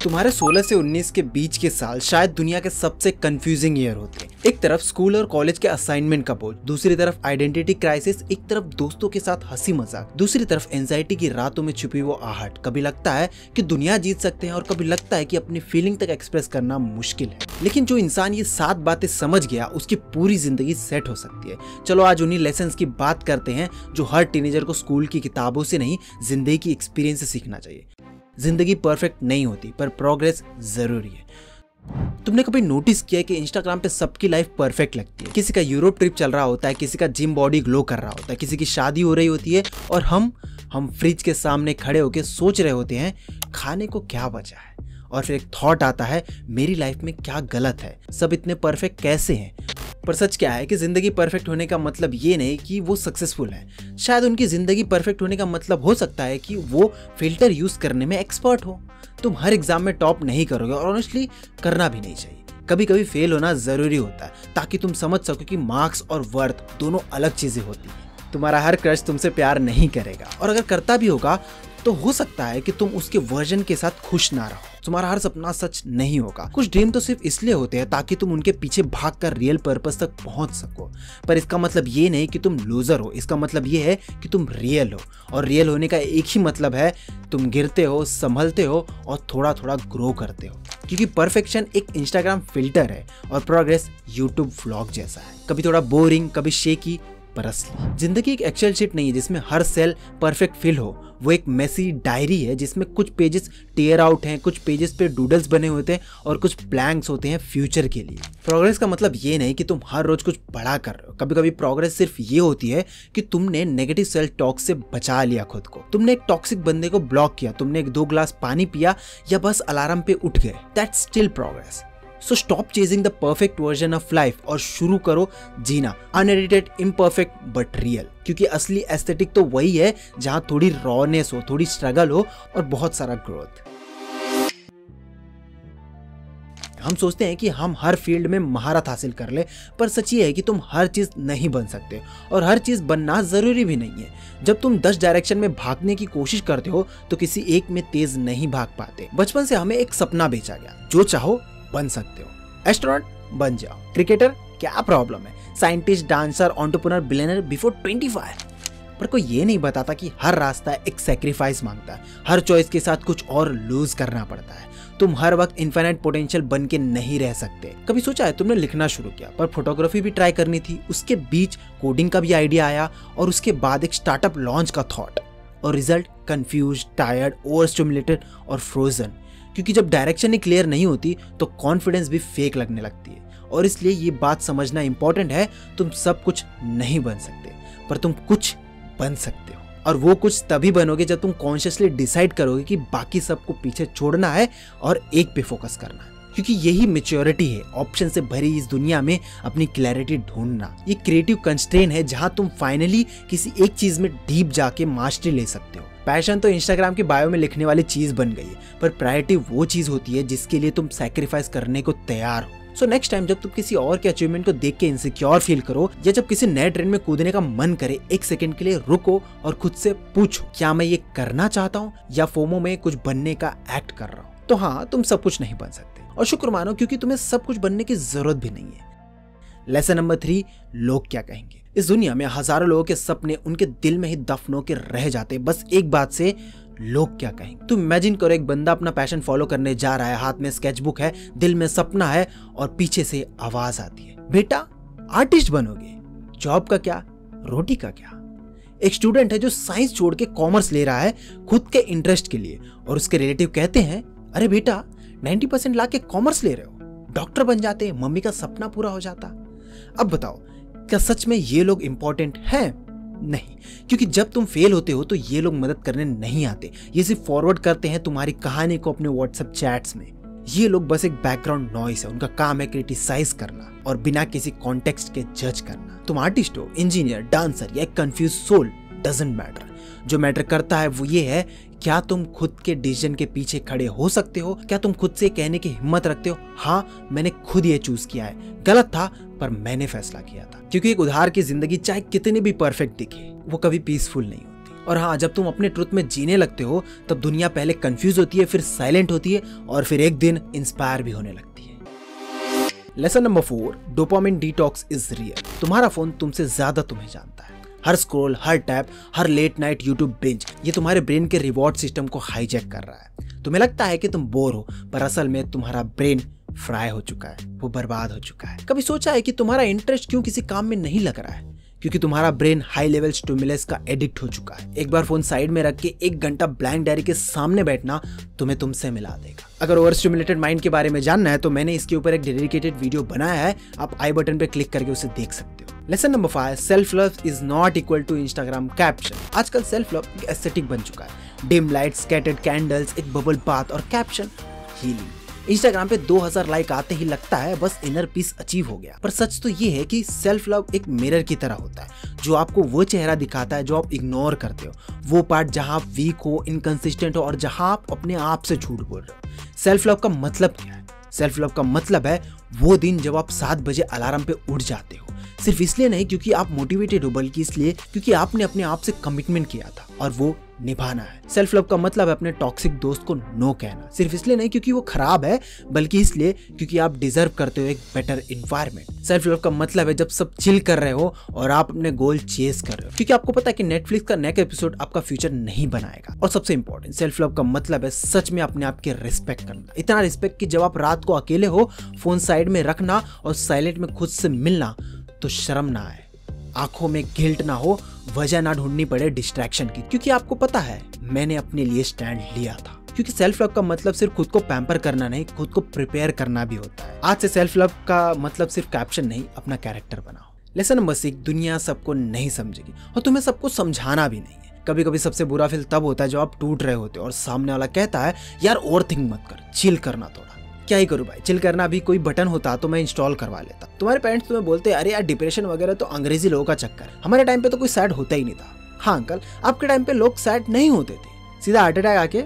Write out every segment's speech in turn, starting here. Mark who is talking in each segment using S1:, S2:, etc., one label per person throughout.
S1: तुम्हारे 16 से 19 के बीच के साल शायद दुनिया के सबसे कंफ्यूजिंग ईयर होते हैं। एक तरफ स्कूल और कॉलेज के असाइनमेंट का बोझ, दूसरी तरफ आइडेंटिटी क्राइसिस, एक तरफ दोस्तों के साथ हंसी मजाक, दूसरी तरफ एंजाइटी की रातों में छुपी वो आहट। कभी लगता है कि दुनिया जीत सकते हैं और कभी लगता है कि अपनी फीलिंग तक एक्सप्रेस करना मुश्किल है। लेकिन जो इंसान ये 7 बातें समझ गया उसकी पूरी जिंदगी सेट हो सकती है। चलो आज उन्हीं लेसन्स की बात करते हैं जो हर टीनेजर को स्कूल की किताबों से नहीं, जिंदगी की एक्सपीरियंस से सीखना चाहिए। जिंदगी परफेक्ट नहीं होती पर प्रोग्रेस जरूरी है। तुमने कभी नोटिस किया है कि इंस्टाग्राम पे सबकी लाइफ परफेक्ट लगती है। किसी का यूरोप ट्रिप चल रहा होता है, किसी का जिम बॉडी ग्लो कर रहा होता है, किसी की शादी हो रही होती है और हम फ्रिज के सामने खड़े होकर सोच रहे होते हैं खाने को क्या बचा है। और फिर एक थॉट आता है मेरी लाइफ में क्या गलत है, सब इतने परफेक्ट कैसे हैं। पर सच क्या है कि जिंदगी परफेक्ट होने का मतलब ये नहीं कि वो सक्सेसफुल है। शायद उनकी जिंदगी परफेक्ट होने का मतलब हो सकता है कि वो फिल्टर यूज करने में एक्सपर्ट हो। तुम हर एग्जाम में टॉप नहीं करोगे और ऑनेस्टली करना भी नहीं चाहिए। कभी कभी फेल होना जरूरी होता है ताकि तुम समझ सको कि मार्क्स और वर्थ दोनों अलग चीजें होती हैं। तुम्हारा हर क्रश तुमसे प्यार नहीं करेगा और अगर करता भी होगा तो हो सकता है कि तुम उसके वर्जन के साथ खुश ना रहो। तुम्हारा हर सपना सच नहीं होगा। कुछ ड्रीम तो सिर्फ इसलिए होते हैं ताकि तुम उनके पीछे भागकर रियल पर्पस तक पहुंच सको। पर इसका मतलब ये नहीं कि तुम लूजर हो, इसका मतलब ये है कि तुम रियल हो। और रियल होने का एक ही मतलब है तुम गिरते हो, संभलते हो और थोड़ा थोड़ा ग्रो करते हो। क्योंकि परफेक्शन एक इंस्टाग्राम फिल्टर है और प्रोग्रेस यूट्यूब व्लॉग जैसा है, कभी थोड़ा बोरिंग, कभी शेकी, पर असली। जिंदगी एक एक्सेल शीट नहीं है जिसमें हर सेल परफेक्ट फिल हो। वो एक मेसी डायरी है जिसमें कुछ पेजेस टेयर आउट हैं, कुछ पेजेस पे डूडल्स बने होते हैं और कुछ ब्लैंक्स होते हैं फ्यूचर के लिए। प्रोग्रेस का मतलब ये नहीं कि तुम हर रोज कुछ बड़ा कर रहे हो। कभी कभी प्रोग्रेस सिर्फ ये होती है कि तुमने नेगेटिव सेल्फ टॉक से बचा लिया खुद को। तुमने एक टॉक्सिक बंदे को ब्लॉक किया, तुमने 2 गिलास पानी पिया या बस अलार्म पे उठ गए। That's still progress. So stop chasing the perfect version of life और शुरू करो जीना अनएडिटेड, इम्परफेक्ट बट रियल। क्योंकि असली एस्थेटिक तो वही है जहां थोड़ी रॉनेस हो, थोड़ी स्ट्रगल हो और बहुत सारा ग्रोथ। हम सोचते हैं कि हम हर फील्ड में महारत हासिल कर ले, पर सच ये है कि तुम हर चीज नहीं बन सकते और हर चीज बनना जरूरी भी नहीं है। जब तुम 10 डायरेक्शन में भागने की कोशिश करते हो तो किसी एक में तेज नहीं भाग पाते। बचपन से हमें एक सपना बेचा गया, जो चाहो बन सकते हो। एस्ट्रोनॉट बन जाओ, क्रिकेटर क्या प्रॉब्लम है, scientist, dancer, entrepreneur, billionaire before 25। पर कोई ये नहीं बताता कि हर रास्ता एक सैक्रिफाइस मांगता है। हर चॉइस के साथ कुछ और लूज करना पड़ता है। तुम हर वक्त इनफाइनाइट पोटेंशियल बन के नहीं रह सकते। कभी सोचा है तुमने लिखना शुरू किया पर फोटोग्राफी भी ट्राई करनी थी, उसके बीच कोडिंग का भी आइडिया आया और उसके बाद एक स्टार्टअप लॉन्च का थॉट और result confuse, tired, over stimulated और फ्रोजन। क्योंकि जब डायरेक्शन ही क्लियर नहीं होती तो कॉन्फिडेंस भी फेक लगने लगती है। और इसलिए ये बात समझना इंपॉर्टेंट है, तुम सब कुछ नहीं बन सकते पर तुम कुछ बन सकते हो। और वो कुछ तभी बनोगे जब तुम कॉन्शियसली डिसाइड करोगे कि बाकी सबको पीछे छोड़ना है और एक पे फोकस करना है। क्योंकि यही मैच्योरिटी है, ऑप्शन से भरी इस दुनिया में अपनी क्लैरिटी ढूंढना। ये क्रिएटिव कंस्ट्रेन है जहां तुम फाइनली किसी एक चीज में डीप जाके मास्टरी ले सकते हो। पैशन तो इंस्टाग्राम के बायो में लिखने वाली चीज बन गई है, पर प्रायोरिटी वो चीज होती है जिसके लिए तुम सैक्रिफाइस करने को तैयार हो। सो नेक्स्ट टाइम जब तुम किसी और के अचीवमेंट को देख के इनसिक्योर फील करो या जब किसी नए ट्रेंड में कूदने का मन करे, एक सेकंड के लिए रुको और खुद से पूछो क्या मैं ये करना चाहता हूँ या फोमो में कुछ बनने का एक्ट कर रहा हूँ। तो हाँ, तुम सब कुछ नहीं बन सकते और शुक्र मानो क्योंकि तुम्हें सब कुछ बनने की जरूरत भी नहीं है। लेसन नंबर 3, लोग क्या कहेंगे। इस दुनिया में हजारों लोगों के सपने उनके दिल में ही दफन होके रह जाते बस एक बात से, लोग क्या कहेंगे। तुम इमेजिन करो एक बंदा अपना पैशन फॉलो करने जा रहा है, हाथ में स्केचबुक है, दिल में सपना है और पीछे से आवाज आती है, बेटा आर्टिस्ट बनोगे, जॉब का क्या, रोटी का क्या। एक स्टूडेंट है जो साइंस छोड़ के कॉमर्स ले रहा है खुद के इंटरेस्ट के लिए और उसके रिलेटिव कहते हैं अरे बेटा 90% ला के कॉमर्स ले रहे हो, डॉक्टर बन जाते, मम्मी का सपना पूरा हो जाता। अब बताओ क्या सच में ये लोग इंपॉर्टेंट हैं? नहीं, क्योंकि जब तुम फेल होते हो तो ये लोग मदद करने नहीं आते। ये सिर्फ फॉरवर्ड करते हैं तुम्हारी कहानी को अपने व्हाट्सएप चैट्स में। ये लोग बस एक बैकग्राउंड नॉइस है, उनका काम है क्रिटिसाइज करना और बिना किसी कॉन्टेक्स्ट के जज करना। तुम आर्टिस्ट हो, इंजीनियर, डांसर या एक कंफ्यूज सोल, डजंट मैटर। जो मैटर करता है वो ये है क्या तुम खुद के डिसीजन के पीछे खड़े हो सकते हो। क्या तुम खुद से कहने की हिम्मत रखते हो हाँ मैंने खुद ये चूज किया है, गलत था पर मैंने फैसला किया था। क्योंकि एक उधार की जिंदगी चाहे कितनी भी परफेक्ट दिखे वो कभी पीसफुल नहीं होती। और हाँ, जब तुम अपने ट्रुथ में जीने लगते हो तब दुनिया पहले कंफ्यूज होती है, फिर साइलेंट होती है और फिर एक दिन इंस्पायर भी होने लगती है। Lesson number 4, dopamine detox is real. तुम्हारा फोन तुमसे ज्यादा तुम्हें जानता है। हर स्क्रॉल, हर टैप, हर लेट नाइट यूट्यूब बिंज, ये तुम्हारे ब्रेन के रिवॉर्ड सिस्टम को हाईजैक कर रहा है। तुम्हें लगता है कि तुम बोर हो, पर असल में तुम्हारा ब्रेन फ्राई हो चुका है, वो बर्बाद हो चुका है। कभी सोचा है कि तुम्हारा इंटरेस्ट क्यों किसी काम में नहीं लग रहा है? क्योंकि तुम्हारा ब्रेन हाई लेवल स्टिमुलस का एडिक्ट हो चुका है। एक बार फोन साइड में रख के 1 घंटा ब्लैंक डायरी के सामने बैठना तुम्हें तुमसे मिला देगा। अगर ओवर स्टिमुलेटेड माइंड के बारे में जानना है तो मैंने इसके ऊपर एक डेडिकेटेड वीडियो बनाया है, आप आई बटन पे क्लिक करके उसे देख सकते हो। Lesson number 5, self love is not equal to Instagram caption. आजकल सेल्फ लव एक एस्थेटिक बन चुका है। डिम लाइट, स्कैटर्ड कैंडल्स, एक बबल बाथ और कैप्शन हीलिंग। इंस्टाग्राम पे 2000 लाइक आते ही लगता है बस इनर पीस अचीव हो गया, पर सच तो ये है कि सेल्फ लव एक मिरर की तरह होता है जो आपको वो चेहरा दिखाता है जो आप इग्नोर करते हो, वो पार्ट जहां आप वीक हो, इनकंसिस्टेंट हो और जहां आप अपने आप से झूठ बोल रहे हो। सेल्फ लव का मतलब क्या है? सेल्फ लव का मतलब है वो दिन जब आप 7 बजे अलार्म पे उठ जाते हो, सिर्फ इसलिए नहीं क्योंकि आप मोटिवेटेड हो, बल्कि इसलिए क्योंकि आपने अपने आप से कमिटमेंट किया था और वो निभाना है। सेल्फ लव का मतलब है अपने टॉक्सिक दोस्त को नो कहना, सिर्फ इसलिए नहीं क्योंकि वो खराब है, बल्कि इसलिए क्योंकि आप डिजर्व करते हो एक बेटर एनवायरनमेंट। सेल्फ लव का मतलब है जब सब चिल कर रहे हो और आप अपने गोल चेस कर रहे हो, क्योंकि आपको पता है कि नेटफ्लिक्स का नेक्स्ट एपिसोड आपका फ्यूचर नहीं बनाएगा। और सबसे इंपॉर्टेंट, सेल्फ लव का मतलब है सच में अपने आप की रिस्पेक्ट करना। इतना रिस्पेक्ट कि जब आप रात को अकेले हो, फोन साइड में रखना और साइलेंट में खुद से मिलना तो शर्म ना आए, आंखों में गिल्ट ना हो, वजह ना ढूंढनी पड़े डिस्ट्रैक्शन की, क्योंकि आपको पता है मैंने अपने लिए स्टैंड लिया था। क्योंकि सेल्फ लव का मतलब सिर्फ खुद को पैम्पर करना नहीं, खुद को प्रिपेयर करना भी होता है। आज से सेल्फ लव का मतलब सिर्फ कैप्शन नहीं, अपना कैरेक्टर बनाओ। लेसन नंबर 6, दुनिया सबको नहीं समझेगी और तुम्हें सबको समझाना भी नहीं है। कभी कभी सबसे बुरा फील तब होता है जब आप टूट रहे होते हो और सामने वाला कहता है यार ओवर थिंक मत कर, चिल करना थोड़ा। क्या ही करूं भाई, चिल करना भी कोई बटन होता तो मैं इंस्टॉल करवा लेता। तुम्हारे पेरेंट्स तुम्हें बोलते अरे यार डिप्रेशन वगैरह तो अंग्रेजी लोगों का चक्कर है, हमारे टाइम पे तो कोई सैड होता ही नहीं था। हाँ अंकल, आपके टाइम पे लोग सैड नहीं होते थे, सीधा हार्ट अटैक आके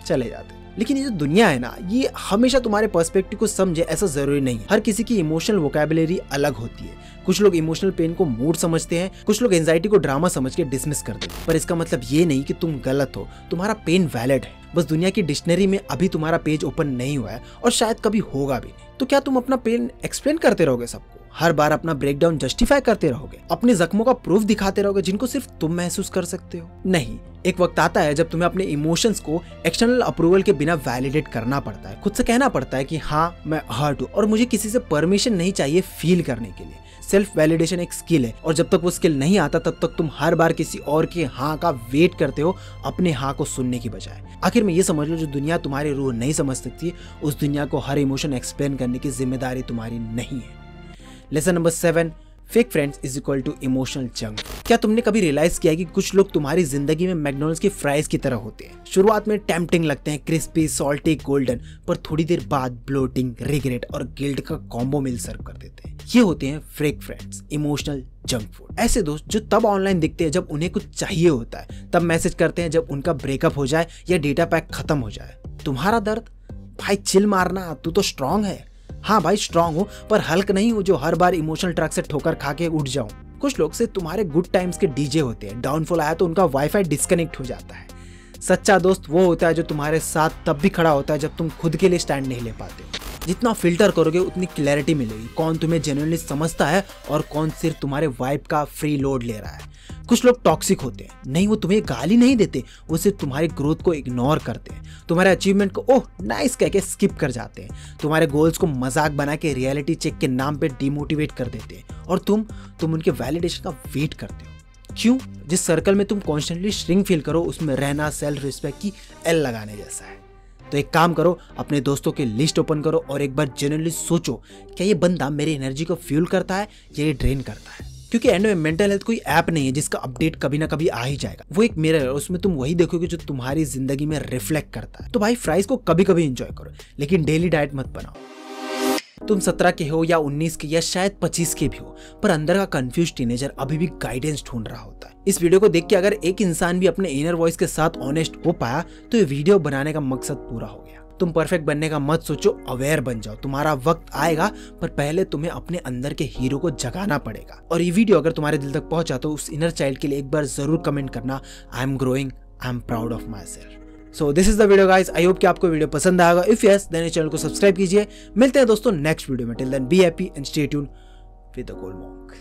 S1: चले जाते। लेकिन ये जो दुनिया है ना, ये हमेशा तुम्हारे पर्सपेक्टिव को समझे ऐसा जरूरी नहीं है। हर किसी की इमोशनल वोकैबुलरी अलग होती है। कुछ लोग इमोशनल पेन को मूड समझते हैं, कुछ लोग एंजाइटी को ड्रामा समझ के डिसमिस करते हैं, पर इसका मतलब ये नहीं कि तुम गलत हो, तुम्हारा पेन वैलिड है। बस दुनिया की डिक्शनरी में अभी तुम्हारा पेज ओपन नहीं हुआ है और शायद कभी होगा भी नहीं। तो क्या तुम अपना पेन एक्सप्लेन करते रहोगे सबको? हर बार अपना ब्रेकडाउन जस्टिफाई करते रहोगे? अपने जख्मों का प्रूफ दिखाते रहोगे जिनको सिर्फ तुम महसूस कर सकते हो? नहीं, एक वक्त आता है जब तुम्हें अपने इमोशंस को एक्सटर्नल अप्रूवल के बिना वैलिडेट करना पड़ता है। खुद से कहना पड़ता है कि हाँ मैं हर्ट हूँ और मुझे किसी से परमिशन नहीं चाहिए फील करने के लिए। सेल्फ वैलिडेशन एक स्किल है और जब तक वो स्किल नहीं आता तब तक तुम हर बार किसी और के हाँ का वेट करते हो, अपने हाँ को सुनने की बजाय। आखिर में ये समझ लो, जो दुनिया तुम्हारी रूह नहीं समझ सकती, उस दुनिया को हर इमोशन एक्सप्लेन करने की जिम्मेदारी तुम्हारी नहीं है। Lesson number 7, fake friends is equal to emotional junk. क्या तुमने कभी रियलाइज किया कि कुछ लोग तुम्हारी जिंदगी में मैकडॉनल्ड्स की फ्राइज की तरह होते हैं? शुरुआत में टेम्पटिंग लगते हैं, क्रिस्पी, सॉल्टी, गोल्डन, पर थोड़ी देर बाद ब्लोटिंग, रिग्रेट और गिल्ट का कॉम्बो मील सर्व कर देते हैं। ये होते हैं fake friends, emotional junk food. ऐसे दोस्त जो तब ऑनलाइन दिखते हैं जब उन्हें कुछ चाहिए होता है, तब मैसेज करते हैं जब उनका ब्रेकअप हो जाए या डेटा पैक खत्म हो जाए। तुम्हारा दर्द? भाई चिल मारना, तू तो स्ट्रांग है। हाँ भाई स्ट्रांग हूँ, पर हल्क नहीं हूँ जो हर बार इमोशनल ट्रक से ठोकर खा के उठ जाऊं। कुछ लोग से तुम्हारे गुड टाइम्स के डीजे होते हैं, डाउनफॉल आया तो उनका वाईफाई डिस्कनेक्ट हो जाता है। सच्चा दोस्त वो होता है जो तुम्हारे साथ तब भी खड़ा होता है जब तुम खुद के लिए स्टैंड नहीं ले पाते हो। जितना फिल्टर करोगे उतनी क्लैरिटी मिलेगी, कौन तुम्हें जेन्युइनली समझता है और कौन सिर्फ तुम्हारे वाइब का फ्री लोड ले रहा है। कुछ लोग टॉक्सिक होते हैं, नहीं वो तुम्हें गाली नहीं देते, वो सिर्फ तुम्हारी ग्रोथ को इग्नोर करते हैं, तुम्हारे अचीवमेंट को ओह नाइस कह के स्किप कर जाते हैं, तुम्हारे गोल्स को मजाक बना के रियलिटी चेक के नाम पे डिमोटिवेट कर देते हैं और तुम उनके वैलिडेशन का वेट करते हो। क्यों? जिस सर्कल में तुम कॉन्स्टेंटली श्रिंक फील करो उसमें रहना सेल्फ रिस्पेक्ट की एल लगाने जैसा है। तो एक काम करो, अपने दोस्तों की लिस्ट ओपन करो और एक बार जेन्युइनली सोचो, क्या ये बंदा मेरी एनर्जी को फ्यूल करता है या ये ड्रेन करता है? क्योंकि एंड में मेंटल हेल्थ कोई ऐप नहीं है जिसका अपडेट कभी ना कभी आ ही जाएगा। वो एक मिरर है, उसमें तुम वही देखोगे जो तुम्हारी जिंदगी में रिफ्लेक्ट करता है। तो भाई फ्राइज को कभी कभी एंजॉय करो, लेकिन डेली डाइट मत बनाओ। तुम 17 के हो या 19 के या शायद 25 के भी हो, पर अंदर का कंफ्यूज टीनेजर अभी भी गाइडेंस ढूंढ रहा होता है। इस वीडियो को देख के अगर एक इंसान भी अपने इनर वॉइस के साथ ऑनेस्ट हो पाया तो ये वीडियो बनाने का मकसद पूरा हो गया। तुम परफेक्ट बनने का मत सोचो, अवेयर बन जाओ। तुम्हारा वक्त आएगा, पर पहले तुम्हें अपने अंदर के हीरो को जगाना पड़ेगा। और ये वीडियो अगर तुम्हारे दिल तक पहुंचा तो उस इनर चाइल्ड के लिए एक बार जरूर कमेंट करना, I am growing, I am proud of myself. So this is the video guys, I hope कि आपको वीडियो पसंद आएगा। इफ यस देन चैनल को सब्सक्राइब कीजिए। मिलते हैं दोस्तों नेक्स्ट वीडियो में। Till then be happy and stay tuned with the Gold monk.